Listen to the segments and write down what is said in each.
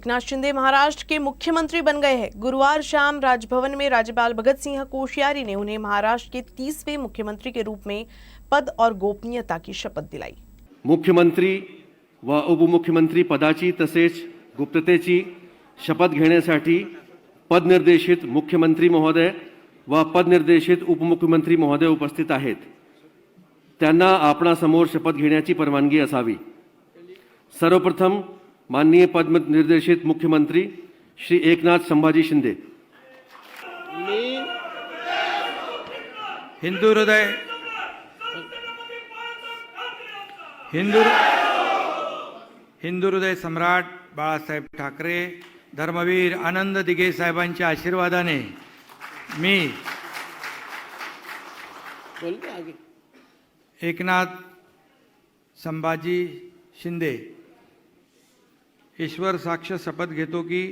एकनाथ शिंदे महाराष्ट्र के मुख्यमंत्री बन गए हैं। गुरुवार शाम राजभवन में राज्यपाल भगत सिंह कोश्यारी ने उन्हें महाराष्ट्र के 30वें मुख्यमंत्री के रूप में पद और गोपनीयता की शपथ दिलाई। मुख्यमंत्री व उपमुख्यमंत्री पदाची तसेच गुप्ततेची शपथ घेण्यासाठी पदनिर्देशित मुख्यमंत्री महोदय व पदनिर्देशित उपमुख्यमंत्री महोदय उपस्थित आहेत। त्यांना आपणासमोर शपथ घेण्याची परवानगी असावी। सर्वप्रथम माननीय पदनिर्देशित मुख्यमंत्री श्री एकनाथ संभाजी शिंदे। हिंदू हृदय सम्राट बाळासाहेब ठाकरे धर्मवीर आनंद दिघे साहेबांच्या आशीर्वादाने मी एकनाथ संभाजी शिंदे ईश्वर साक्ष शपथ घेतो की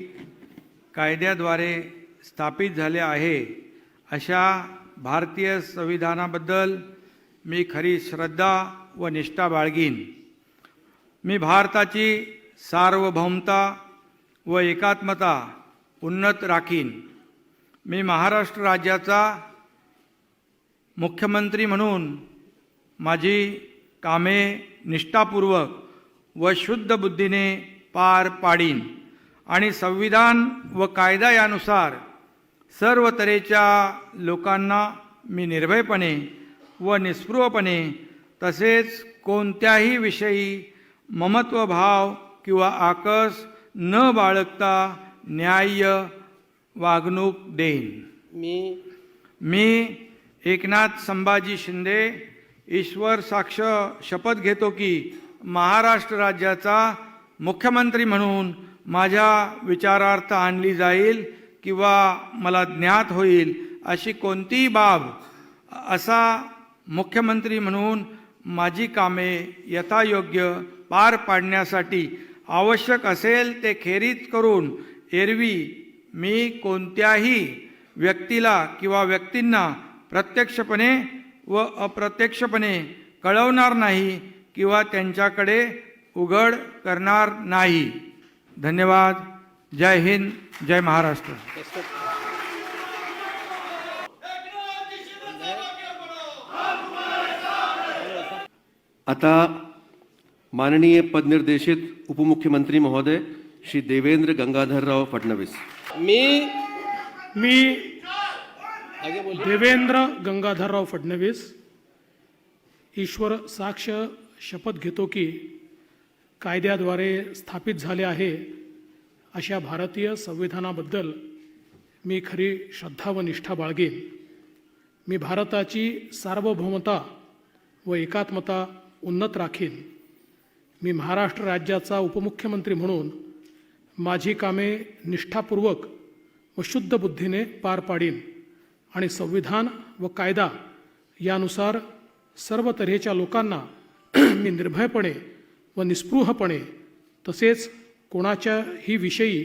कायद्याद्वारे स्थापित झाले आहे अशा भारतीय संविधानाबद्दल मी खरी श्रद्धा व निष्ठा बाळगीन। मी भारताची सार्वभौमता व एकात्मता उन्नत राखीन। मी महाराष्ट्र राज्याचा मुख्यमंत्री म्हणून माझी कामे निष्ठापूर्वक व शुद्ध बुद्धीने पार पाडीन आणि संविधान व कायदा यानुसार सर्व तऱ्हेच्या लोकांना मी निर्भयपणे व निस्पृहपणे तसेच कोणत्याही विषयी ममत्वभाव किंवा आकस न बाळगता न्याय्य वागणूक देईन। मी एकनाथ संभाजी शिंदे ईश्वर साक्ष शपथ घेतो की महाराष्ट्र राज्याचा मुख्यमंत्री म्हणून माझ्या विचारार्थ आणली जाईल किंवा मला ज्ञात होईल अशी कोणतीही बाब असा मुख्यमंत्री म्हणून माझी कामे यथायोग्य पार पाडण्यासाठी आवश्यक असेल ते खेरीज करून एरवी मी कोणत्याही व्यक्तीला किंवा व्यक्तींना प्रत्यक्षपणे व अप्रत्यक्षपणे कळवणार नाही किंवा त्यांच्याकडे उघड करणार नाही। धन्यवाद। जय हिंद, जय महाराष्ट्र। आता माननीय पदनिर्देशित उपमुख्यमंत्री महोदय श्री देवेंद्र गंगाधरराव फडणवीस। मी देवेंद्र गंगाधरराव फडणवीस ईश्वर साक्ष शपथ घेतो की कायद्याद्वारे स्थापित झाले आहे अशा भारतीय संविधानाबद्दल मी खरी श्रद्धा व निष्ठा बाळगेन। मी भारताची सार्वभौमता व एकात्मता उन्नत राखीन। मी महाराष्ट्र राज्याचा उपमुख्यमंत्री म्हणून माझी कामे निष्ठापूर्वक व शुद्ध बुद्धीने पार पाडीन आणि संविधान व कायदा यानुसार सर्व तऱ्हेच्या लोकांना मी निर्भयपणे व निस्पृहपणे तसेच कोणाच्याही विषयी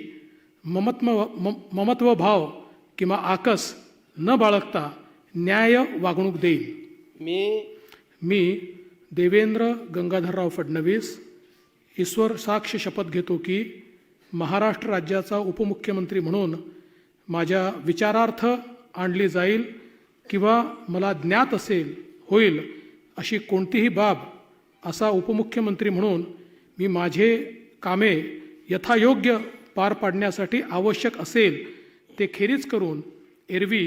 ममत्वभाव किंवा आकस न बाळगता न्याय वागणूक देईन। मी देवेंद्र गंगाधरराव फडणवीस ईश्वर साक्ष शपथ घेतो की महाराष्ट्र राज्याचा उपमुख्यमंत्री म्हणून माझ्या विचारार्थ आणली जाईल किंवा मला ज्ञात होईल अशी कोणतीही बाब असा उपमुख्यमंत्री म्हणून मी माझे कामे यथायोग्य पार पाडण्यासाठी आवश्यक असेल ते खेरीज करून एरवी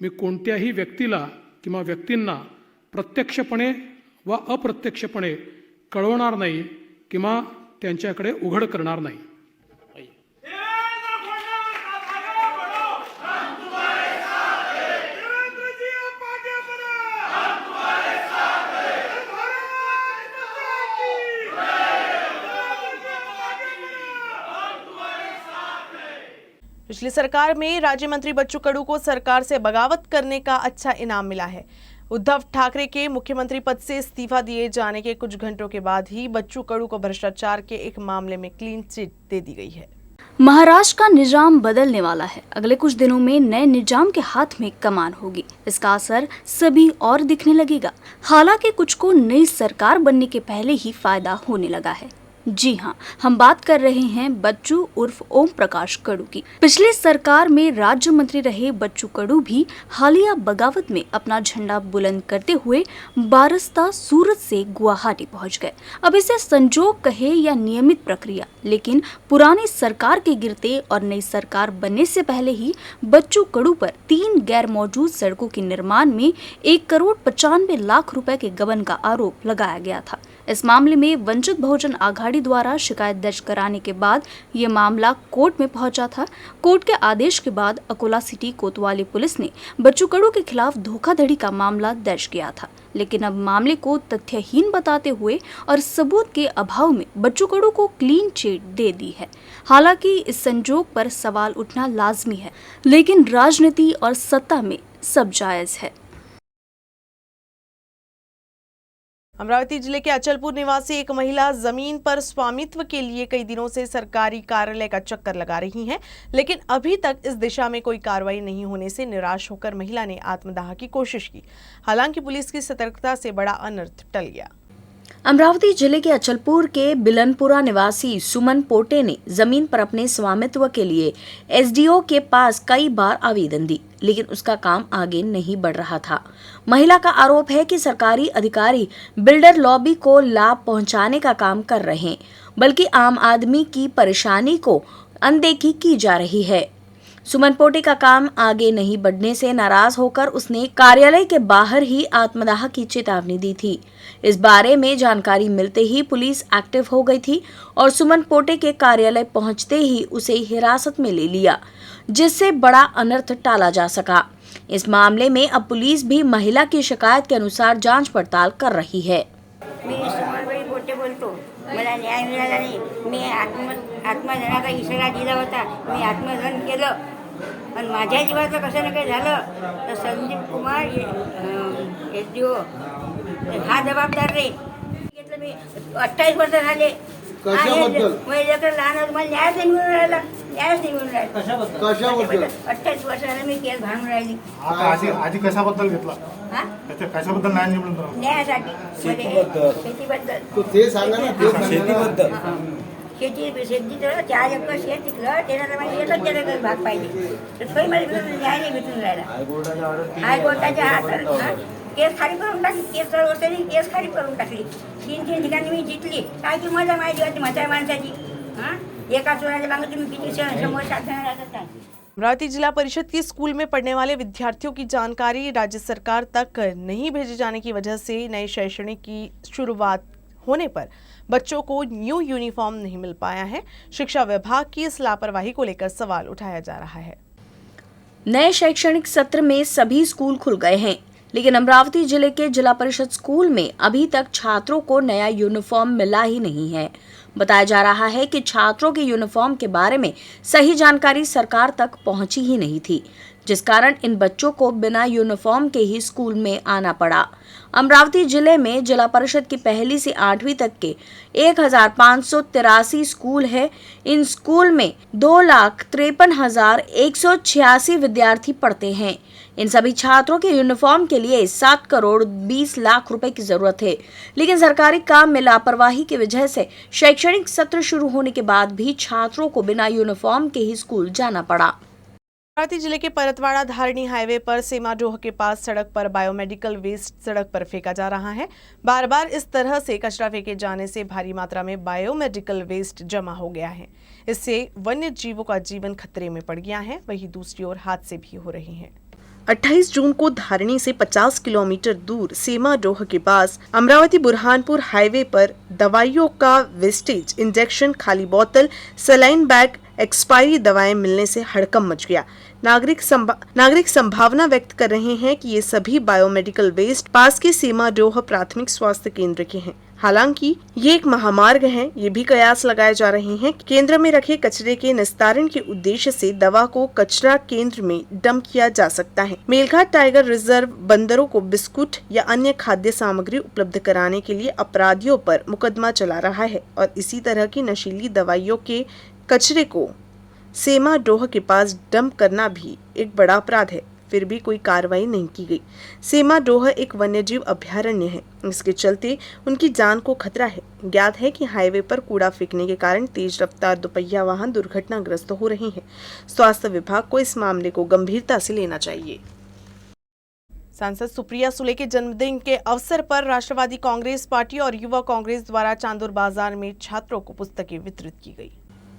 मी कोणत्याही व्यक्तीला किंवा व्यक्तींना प्रत्यक्षपणे व अप्रत्यक्षपणे कळवणार नाही किंवा त्यांच्याकडे उघड करणार नाही। पिछली सरकार में राज्य मंत्री बच्चू कडू को सरकार से बगावत करने का अच्छा इनाम मिला है। उद्धव ठाकरे के मुख्यमंत्री पद से इस्तीफा दिए जाने के कुछ घंटों के बाद ही बच्चू कडू को भ्रष्टाचार के एक मामले में क्लीन चिट दे दी गई है। महाराष्ट्र का निजाम बदलने वाला है। अगले कुछ दिनों में नए निजाम के हाथ में कमान होगी। इसका असर सभी और दिखने लगेगा। हालांकि कुछ को नई सरकार बनने के पहले ही फायदा होने लगा है। जी हाँ, हम बात कर रहे हैं बच्चू उर्फ ओम प्रकाश कड़ू की। पिछले सरकार में राज्य मंत्री रहे बच्चू कड़ू भी हालिया बगावत में अपना झंडा बुलंद करते हुए बारस्ता सूरत से गुवाहाटी पहुंच गए। अब इसे संजोग कहे या नियमित प्रक्रिया, लेकिन पुरानी सरकार के गिरते और नई सरकार बनने से पहले ही बच्चू कड़ू पर 3 गैर मौजूद सड़कों के निर्माण में 1,95,00,000 रुपए के गबन का आरोप लगाया गया था। इस मामले में वंचित बहुजन आघाड़ी द्वारा शिकायत दर्ज कराने के बाद ये मामला कोर्ट में पहुंचा था। कोर्ट के आदेश के बाद अकोला सिटी कोतवाली पुलिस ने बच्चू कड़ू के खिलाफ धोखाधड़ी का मामला दर्ज किया था, लेकिन अब मामले को तथ्यहीन बताते हुए और सबूत के अभाव में बच्चू कड़ू को क्लीन चिट दे दी है। हालांकि इस संजोग पर सवाल उठना लाजमी है, लेकिन राजनीति और सत्ता में सब जायज है। अमरावती जिले के अचलपुर निवासी एक महिला जमीन पर स्वामित्व के लिए कई दिनों से सरकारी कार्यालय का चक्कर लगा रही हैं, लेकिन अभी तक इस दिशा में कोई कार्रवाई नहीं होने से निराश होकर महिला ने आत्मदाह की कोशिश की। हालांकि पुलिस की सतर्कता से बड़ा अनर्थ टल गया। अमरावती जिले के अचलपुर के बिलनपुरा निवासी सुमन पोटे ने जमीन पर अपने स्वामित्व के लिए एसडीओ के पास कई बार आवेदन दी, लेकिन उसका काम आगे नहीं बढ़ रहा था। महिला का आरोप है कि सरकारी अधिकारी बिल्डर लॉबी को लाभ पहुंचाने का काम कर रहे हैं, बल्कि आम आदमी की परेशानी को अनदेखी की जा रही है। सुमन पोटे का काम आगे नहीं बढ़ने से नाराज होकर उसने कार्यालय के बाहर ही आत्मदाह की चेतावनी दी थी। इस बारे में जानकारी मिलते ही पुलिस एक्टिव हो गई थी और सुमन पोटे के कार्यालय पहुंचते ही उसे हिरासत में ले लिया, जिससे बड़ा अनर्थ टाला जा सका। इस मामले में अब पुलिस भी महिला की शिकायत के अनुसार जांच पड़ताल कर रही है। मी सुमनबाई पोटे बोलतो, मला न्याय मिळाला नाही। मी आत्मधनाचा इशारा दिला होता, मी आत्मधन केलं आणि माझ्या जीवाचं कसं ना काही झालं तर संजीव कुमार एसडीओ हा जबाबदार रे घेतलं। मी 28 वर्ष झाले लहान मला न्यायच नाही मिळून राहिला, न्यायच नाही मिळून राहिला। 28 वर्ष झाले मी केस भांडून राहिली। आधी कशाबद्दल घेतला? कशाबद्दल न्याय निवडून न्यायासाठी शेतीबद्दल ते सांगा ना। शेतीबद्दल शेतीचं 4 एकर शेत तिकलं, त्याला माझी एकच जरा भाग पाहिजे, तर तोही मला न्याय नाही भेटून राहिला। हायकोर्टाच्या हातात केस खाली करून टाकली, केस खाली करून टाकली। 3 ठिकाणी मी जिंकली। काय की मजा माझी होती म्हाताऱ्या माणसाची। एका चोराच्या मागे तुम्ही किती समोर साधणार राहतात काय? अमरावती जिला परिषद की स्कूल में पढ़ने वाले विद्यार्थियों की जानकारी राज्य सरकार तक नहीं भेजे जाने की वजह से नए शैक्षणिक की शुरुआत होने पर बच्चों को न्यू यूनिफॉर्म नहीं मिल पाया है। शिक्षा विभाग की इस लापरवाही को लेकर सवाल उठाया जा रहा है। नए शैक्षणिक सत्र में सभी स्कूल खुल गए हैं, लेकिन अमरावती जिले के जिला परिषद स्कूल में अभी तक छात्रों को नया यूनिफॉर्म मिला ही नहीं है। बताया जा रहा है कि छात्रों के यूनिफॉर्म के बारे में सही जानकारी सरकार तक पहुंची ही नहीं थी, जिस कारण इन बच्चों को बिना यूनिफॉर्म के ही स्कूल में आना पड़ा। अमरावती जिले में जिला परिषद की 1वीं से 8वीं तक के 1583 स्कूल है। इन स्कूल में 2,53,186 विद्यार्थी पढ़ते हैं। इन सभी छात्रों के यूनिफॉर्म के लिए 7,20,00,000 रुपए की जरूरत है, लेकिन सरकारी काम में लापरवाही की वजह से शैक्षणिक सत्र शुरू होने के बाद भी छात्रों को बिना यूनिफॉर्म के ही स्कूल जाना पड़ा। अमरावती जिले के परतवाड़ा धारणी हाईवे पर सेमाडोह के पास सड़क पर बायोमेडिकल वेस्ट सड़क पर फेंका जा रहा है। बार बार इस तरह से कचरा फेंके जाने से भारी मात्रा में बायोमेडिकल वेस्ट जमा हो गया है। इससे वन्य जीवों का जीवन खतरे में पड़ गया है। वहीं दूसरी ओर हादसे भी हो रहे हैं। 28 जून को धारणी से 50 किलोमीटर दूर सेमाडोह के पास अमरावती बुरहानपुर हाईवे पर दवाइयों का वेस्टेज, इंजेक्शन, खाली बोतल, सलाइन बैग, एक्सपायरी दवाएं मिलने से हड़कंप मच गया। नागरिक संभावना व्यक्त कर रहे हैं कि ये सभी बायोमेडिकल वेस्ट पास के सेमाडोह प्राथमिक स्वास्थ्य केंद्र के हैं। हालांकि ये एक महामार्ग है। ये भी कयास लगाए जा रहे हैं कि केंद्र में रखे कचरे के निस्तारण के उद्देश्य से दवा को कचरा केंद्र में डंप किया जा सकता है। मेलघाट टाइगर रिजर्व बंदरों को बिस्कुट या अन्य खाद्य सामग्री उपलब्ध कराने के लिए अपराधियों पर मुकदमा चला रहा है और इसी तरह की नशीली दवाइयों के कचरे को सेमाडोह के पास डंप करना भी एक बड़ा अपराध है। फिर भी कोई कार्रवाई नहीं की गई। सेमा डोह एक वन्यजीव अभयारण्य है, इसके चलते उनकी जान को खतरा है। ज्ञात है कि हाईवे पर कूड़ा फेंकने के कारण तेज रफ्तार दोपहिया वाहन दुर्घटनाग्रस्त हो रहे हैं। स्वास्थ्य विभाग को इस मामले को गंभीरता से लेना चाहिए। सांसद सुप्रिया सुले के जन्मदिन के अवसर पर राष्ट्रवादी कांग्रेस पार्टी और युवा कांग्रेस द्वारा चांदूर बाजार में छात्रों को पुस्तकें वितरित की गई।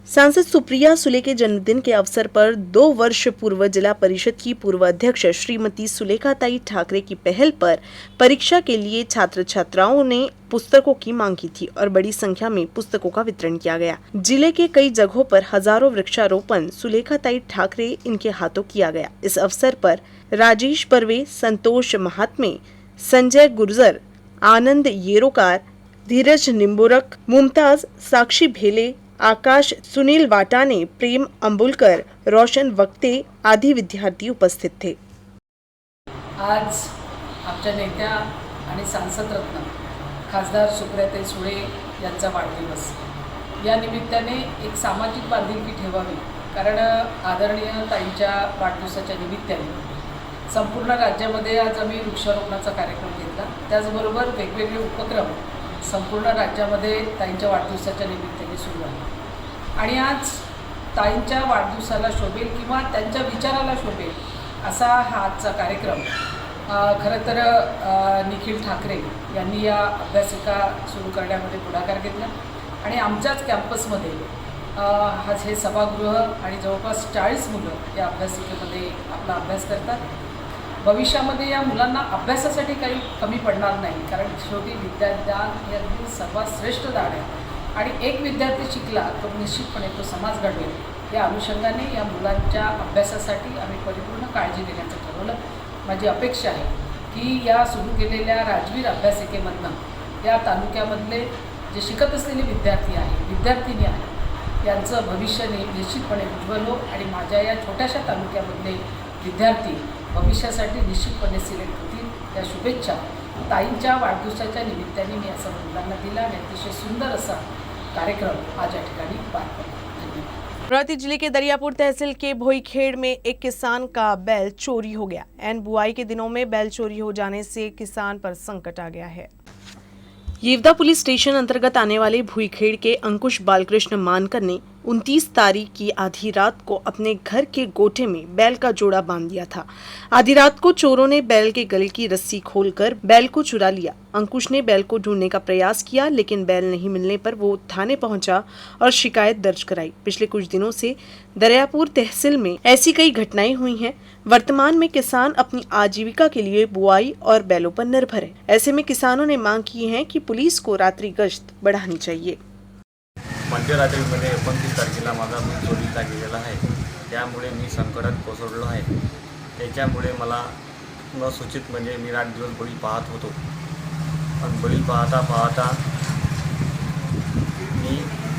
सांसद सुप्रिया सुले के जन्मदिन के अवसर पर 2 वर्ष पूर्व जिला परिषद की पूर्व अध्यक्ष श्रीमती सुलेखाताई ठाकरे की पहल पर परीक्षा के लिए छात्र छात्राओं ने पुस्तकों की मांग की थी और बड़ी संख्या में पुस्तकों का वितरण किया गया। जिले के कई जगहों पर हजारों वृक्षारोपण सुलेखाताई ठाकरे इनके हाथों किया गया। इस अवसर पर राजेश बर्वे, संतोष महात्मे, संजय गुर्जर, आनंद येरोकार, धीरज निम्बोरक, मुमताज, साक्षी भेले, आकाश, सुनील वाटाने, प्रेम अंबुलकर, रोशन वक्ते आदि विद्यार्थी उपस्थित थे। आज आमच्या नेत्या आणि सांसद रत्न खासदार सुप्रियाताई सुळे यांचा वाढदिवस, या निमित्ताने एक सामाजिक बांधिलकी ठेवावी, कारण आदरणीय ताईंच्या वाढदिवसाच्या निमित्ताने संपूर्ण राज्यामध्ये आज आम्ही वृक्षारोपणाचा कार्यक्रम घेतला। त्याचबरोबर वेगवेगळे उपक्रम संपूर्ण राज्यामध्ये ताईंच्या वाढदिवसाच्या निमित्ताने सुरू आहे आणि आज ताईंच्या वाढदिवसाला शोभेल किंवा त्यांच्या विचाराला शोभेल असा हा आजचा कार्यक्रम खरं तर निखिल ठाकरे यांनी या अभ्यासिका सुरू करण्यामध्ये पुढाकार घेतला आणि आमच्याच कॅम्पसमध्ये आज हे सभागृह आणि जवळपास 40 मुलं या अभ्यासिकेमध्ये आपला अभ्यास करतात। भविष्यामध्ये या मुलांना अभ्यासासाठी काही कमी पडणार नाही, कारण शेवटी विद्यादान हे अगदी सर्वात श्रेष्ठ दान आहे आणि एक विद्यार्थी शिकला तर निश्चितपणे तो समाज घडवेल। या अनुषंगाने या मुलांच्या अभ्यासासाठी आम्ही परिपूर्ण काळजी घेण्याचं ठरवलं। माझी अपेक्षा आहे की या सुरू केलेल्या राजवीर अभ्यासिकेमधनं या तालुक्यामधले जे शिकत असलेले विद्यार्थी आहे, विद्यार्थिनी आहे, यांचं भविष्य निश्चितपणे उज्ज्वल हो आणि माझ्या या छोट्याशा तालुक्यामधले विद्यार्थी भविष्यासाठी निश्चितपणे सिलेक्ट होतील। या शुभेच्छा ताईंच्या वाढदिवसाच्या निमित्ताने मी असं मुलांना दिला आणि अतिशय सुंदर असा कार्यक्रम आज या ठिकाणी पार पडला। धन्यवाद। अमरावती जिले के दरियापुर तहसील के भोईखेड़ में एक किसान का बैल चोरी हो गया। एन बुआई के दिनों में बैल चोरी हो जाने से किसान पर संकट आ गया है। येवदा पुलिस स्टेशन अंतर्गत आने वाले भूईखेड़ के अंकुश बालकृष्ण मानकर ने 29 तारीख की आधी रात को अपने घर के गोठे में बैल का जोड़ा बांध दिया था। आधी रात को चोरों ने बैल के गले की रस्सी खोलकर बैल को चुरा लिया। अंकुश ने बैल को ढूंढने का प्रयास किया, लेकिन बैल नहीं मिलने पर वो थाने पहुंचा और शिकायत दर्ज कराई। पिछले कुछ दिनों से दरियापुर तहसील में ऐसी कई घटनाएं हुई हैं। वर्तमान में किसान अपनी आजीविका के लिए बुआई और बैलों पर निर्भर है। ऐसे में किसानों ने मांग की है कि पुलिस को रात्रि गश्त बढ़ानी चाहिए। मध्यरात्रीमध्ये 29 तारखेला माझा बैल चोरीला गेलेला आहे, त्यामुळे मी संकटात कोसळलो आहे। त्याच्यामुळे मला न सूचित म्हणजे मी रात दिवस बैल पाहत होतो आणि बैल पाहता पाहता मी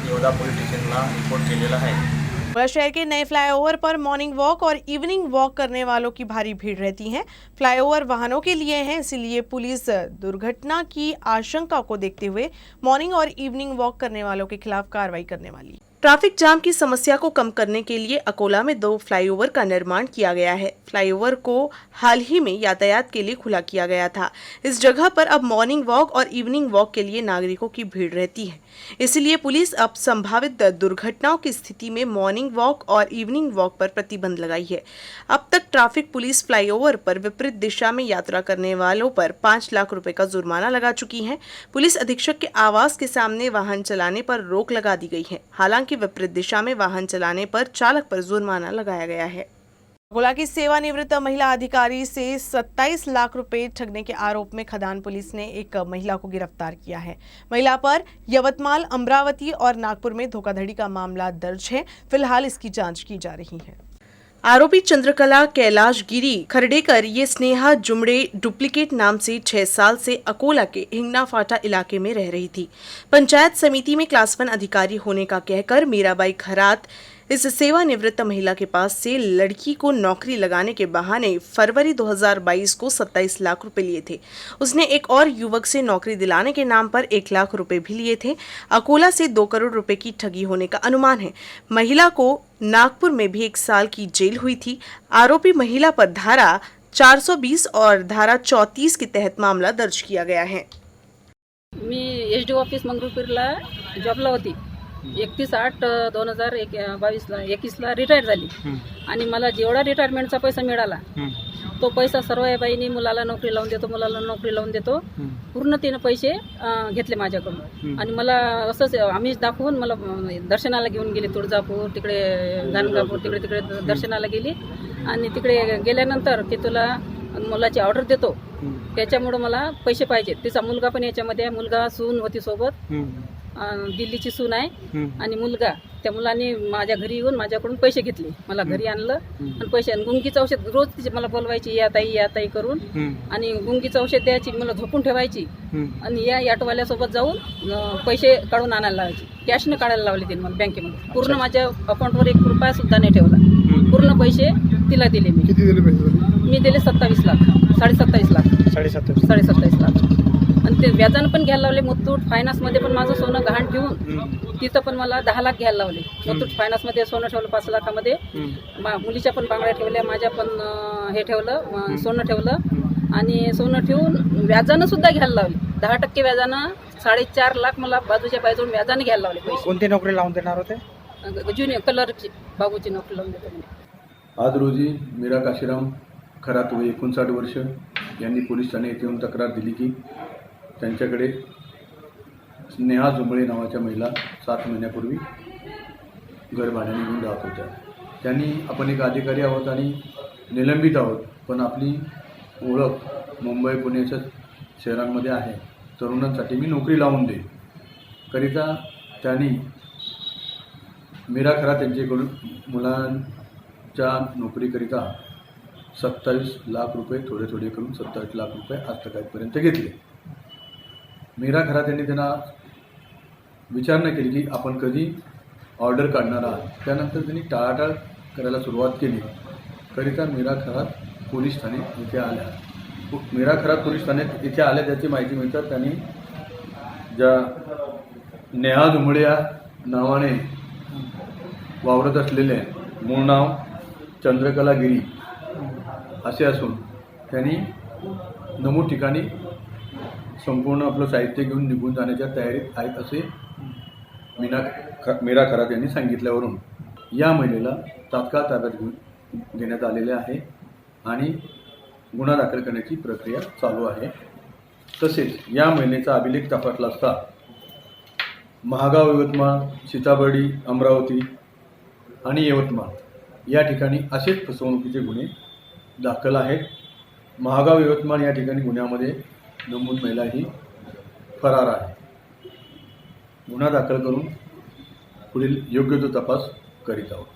येवदा पोलीस स्टेशनला रिपोर्ट केलेला आहे। शहर के नए फ्लाईओवर पर मॉर्निंग वॉक और इवनिंग वॉक करने वालों की भारी भीड़ रहती है। फ्लाईओवर वाहनों के लिए है, इसलिए पुलिस दुर्घटना की आशंका को देखते हुए मॉर्निंग और इवनिंग वॉक करने वालों के खिलाफ कार्रवाई करने वाली है। ट्रैफिक जाम की समस्या को कम करने के लिए अकोला में 2 फ्लाईओवर का निर्माण किया गया है। फ्लाईओवर को हाल ही में यातायात के लिए खुला किया गया था। इस जगह पर अब मॉर्निंग वॉक और इवनिंग वॉक के लिए नागरिकों की भीड़ रहती है, इसलिए पुलिस अब संभावित दुर्घटनाओं की स्थिति में मॉर्निंग वॉक और इवनिंग वॉक पर प्रतिबंध लगाई है। अब तक ट्रैफिक पुलिस फ्लाईओवर पर विपरीत दिशा में यात्रा करने वालों पर 5 लाख रुपए का जुर्माना लगा चुकी है। पुलिस अधीक्षक के आवास के सामने वाहन चलाने पर रोक लगा दी गई है। हालांकि विपरीत दिशा में वाहन चलाने पर चालक पर जुर्माना लगाया गया है। अकोला की सेवानिवृत्त महिला अधिकारी से 27 लाख रुपए ठगने के आरोप में खदान पुलिस ने एक महिला को गिरफ्तार किया है। महिला पर यवतमाल, अमरावती और नागपुर में धोखाधड़ी का मामला दर्ज है। फिलहाल इसकी जांच की जा रही है। आरोपी चंद्रकला कैलाश गिरी खरडेकर ये स्नेहा जुमड़े डुप्लीकेट नाम से 6 साल से अकोला के हिंगना फाटा इलाके में रह रही थी। पंचायत समिति में क्लास 1 अधिकारी होने का कहकर मीराबाई खरात इस सेवानिवृत्त महिला के पास से लड़की को नौकरी लगाने के बहाने फरवरी 2022 को 27 लाख रुपए लिए थे। उसने एक और युवक से नौकरी दिलाने के नाम पर 1 लाख रुपए भी लिए थे। अकोला से 2 करोड़ रुपए की ठगी होने का अनुमान है। महिला को नागपुर में भी 1 साल की जेल हुई थी। आरोपी महिला पर धारा 420 और धारा 34 के तहत मामला दर्ज किया गया है। मी SD ऑफिस मंगरुळपीरला जॉबला होती. 31/8/2021ला रिटायर झाली आणि मला जेवढा रिटायरमेंटचा पैसा मिळाला तो पैसा सर्व या बाईंनी मुलाला नोकरी लावून देतो पूर्ण तिने पैसे घेतले माझ्याकडून. आणि मला असंच आम्हीच दाखवून मला दर्शनाला घेऊन गेले. तुळजापूर तिकडे गाणगापूर तिकडे दर्शनाला गेली आणि तिकडे गेल्यानंतर की तुला मुलाची ऑर्डर देतो त्याच्यामुळं मला पैसे पाहिजे. तिचा मुलगा पण याच्यामध्ये, मुलगा सून होती सोबत, दिल्लीची सून आहे आणि मुलगा. त्या मुलाने माझ्या घरी येऊन माझ्याकडून पैसे घेतले, मला घरी आणलं आणि पैसे गुंगीचं औषध रोज तिचे मला बोलवायची या ताई करून आणि गुंगीचं औषध द्यायची, मला झोपून ठेवायची आणि या ऑटोवाल्यासोबत जाऊन पैसे काढून आणायला लावायची. कॅशने काढायला लावले तिने मला बँकेमध्ये. पूर्ण माझ्या अकाउंटवर 1 रुपया सुद्धा नाही ठेवला. पूर्ण पैसे तिला दिले मी. किती दिले पैसे? मी दिले 27 लाख, 27.5 लाख, 27.5 लाख. आणि ते व्याजानं पण घ्यायला लावले. मुथूट फायनान्समध्ये पण माझं सोनं गहाण ठेवून तिथं पण मला 10 लाख घ्यायला लावले. मुथूट फायनान्समध्ये सोनं ठेवलं 5 लाखामध्ये. मुलीच्या पण बांगड्या ठेवल्या, माझ्या पण हे ठेवलं, सोनं ठेवलं आणि सोनं ठेवून व्याजानं सुद्धा घ्यायला लावले. 10% व्याजानं 4.5 लाख मला बाजूच्या बाजून व्याजानं घ्यायला लावले पैसे. कोणती नोकरी लावून देणार होते? ज्युनियर कलरची बाबूची नोकरी लावून देतो. आज रोजी मीरा काशीराम खरात वय 59 वर्ष यांनी पोलीस ठाणे येथे येऊन तक्रार दिली की त्यांच्याकडे स्नेहा जुंबळे नावाच्या महिला 7 महिन्यापूर्वी घर भाड्याने घेऊन राहत होत्या. त्यांनी आपण एक अधिकारी आहोत आणि निलंबित आहोत, पण आपली ओळख मुंबई पुण्याच्या शहरांमध्ये आहे. तरुणांसाठी मी नोकरी लावून दे करिता त्यांनी मीरा खरात यांच्याकडून मुलांच्या नोकरीकरिता 27 लाख रुपये थोडे करून 27 लाख रुपये आज तकाईपर्यंत घेतले. मीरा खरात यांनी त्यांना विचारणा केली की आपण कधी ऑर्डर काढणार आहात. त्यानंतर त्यांनी टाळाटाळ करायला सुरुवात केली. करिता मीरा खरात पोलीस ठाणे इथे आल्या. मीरा खरात पोलीस ठाण्यात इथे आल्या त्याची माहिती मिळतात त्यांनी ज्या नेहा जुंबळे या नावाने वावरत असलेले, मूळ नाव चंद्रकला गिरी असे असून त्यांनी नमूद ठिकाणी संपूर्ण आपलं साहित्य घेऊन निघून जाण्याच्या तयारीत आहेत असे मीरा खरात यांनी सांगितल्यावरून या महिलेला तात्काळ ताब्यात घेण्यात आलेले आहे आणि गुन्हा दाखल करण्याची प्रक्रिया चालू आहे. तसेच या महिलेचा अभिलेख तपासला असता महागाव, यवतमाळ, सीताबर्डी, अमरावती आणि यवतमाळ या ठिकाणी असेच फसवणुकीचे गुन्हे दाखल आहेत. महागाव, यवतमाळ या ठिकाणी गुन्ह्यामध्ये नमूद महिला ही फरार आहे. गुन्हा दाखल करून पुढील योग्य तो तपास करीत आहोत.